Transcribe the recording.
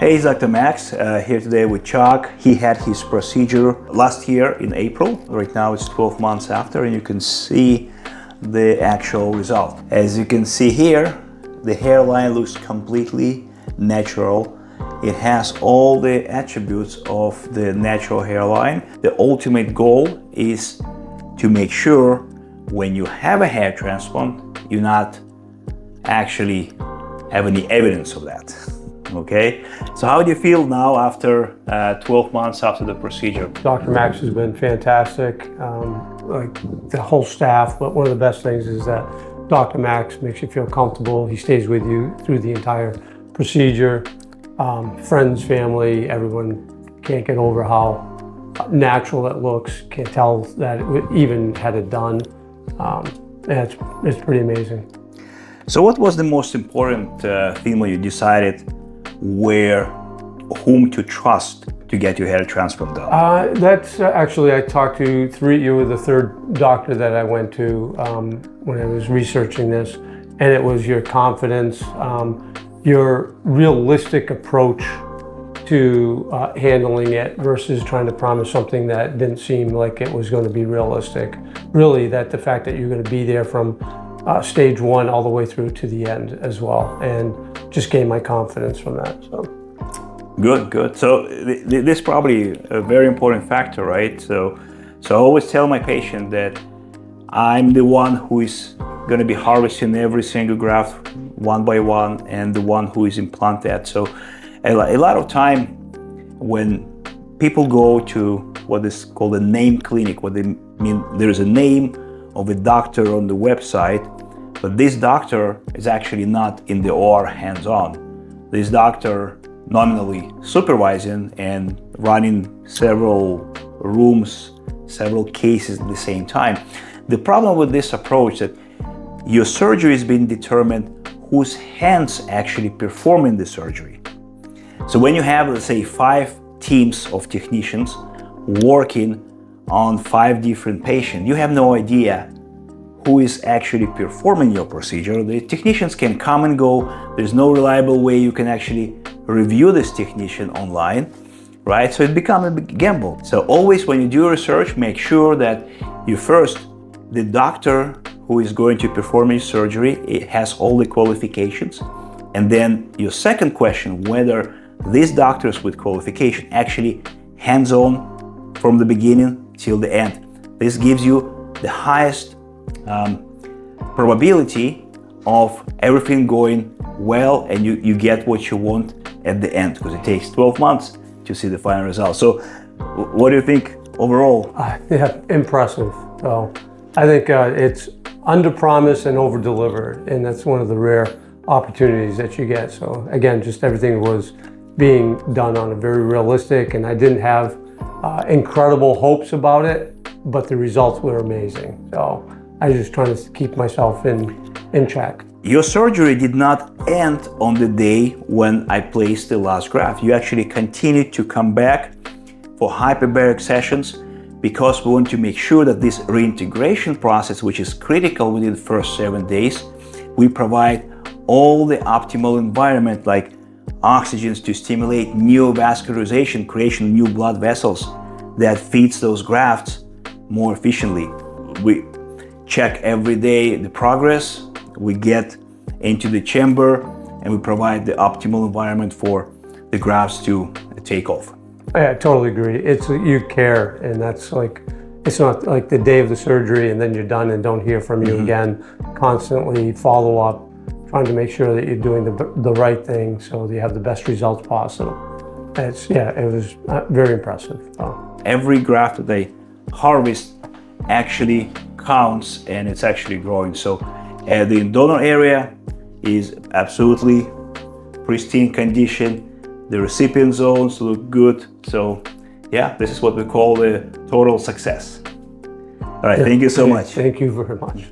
Hey, it's Dr. Max here today with Chuck. He had his procedure last year in April. Right now it's 12 months after, and you can see the actual result. As you can see here, the hairline looks completely natural. It has all the attributes of the natural hairline. The ultimate goal is to make sure when you have a hair transplant, you not actually have any evidence of that. Okay, so how do you feel now after 12 months after the procedure? Dr. Max has been fantastic, like the whole staff, but one of the best things is that Dr. Max makes you feel comfortable. He stays with you through the entire procedure. Friends, family, everyone can't get over how natural it looks, can't tell that it even had it done. It's pretty amazing. So what was the most important thing when you decided whom to trust to get your hair transplant done? That's actually, I talked to you were the third doctor that I went to when I was researching this, and it was your confidence, your realistic approach to handling it versus trying to promise something that didn't seem like it was going to be realistic. Really, the fact that you're going to be there from stage one all the way through to the end as well, and just gained my confidence from that. So good. So this is probably a very important factor, right? So I always tell my patient that I'm the one who is going to be harvesting every single graft one by one, and the one who is implanted. So a lot of time when people go to what is called a name clinic, what they mean, there is a name of a doctor on the website, but this doctor is actually not in the OR hands-on. This doctor nominally supervising and running several rooms, several cases at the same time. The problem with this approach is that your surgery is being determined whose hands actually performing the surgery. So when you have, let's say, 5 teams of technicians working on 5 different patients, you have no idea who is actually performing your procedure. The technicians can come and go. There's no reliable way you can actually review this technician online, right? So it becomes a big gamble. So always when you do research, make sure that the doctor who is going to perform your surgery, it has all the qualifications. And then your second question, whether these doctors with qualification actually hands-on from the beginning till the end. This gives you the highest probability of everything going well, and you get what you want at the end, because it takes 12 months to see the final result. So what do you think overall? Yeah, impressive. So I think it's under-promise and over-delivered, and that's one of the rare opportunities that you get. So again, just everything was being done on a very realistic, and I didn't have incredible hopes about it, but the results were amazing. So I was just trying to keep myself in check. Your surgery did not end on the day when I placed the last graft. You actually continued to come back for hyperbaric sessions, because we want to make sure that this reintegration process, which is critical within the first 7 days, we provide all the optimal environment like oxygens to stimulate neovascularization, creation of new blood vessels that feeds those grafts more efficiently. We check every day the progress, we get into the chamber, and we provide the optimal environment for the grafts to take off. I totally agree. It's you care, and that's like, it's not like the day of the surgery and then you're done and don't hear from you again. Constantly follow up, trying to make sure that you're doing the right thing so that you have the best results possible. It was very impressive. Every graft that they harvest actually counts, and it's actually growing. So the donor area is absolutely pristine condition. The recipient zones look good. So yeah, this is what we call the total success. All right, thank you so much. Thank you very much.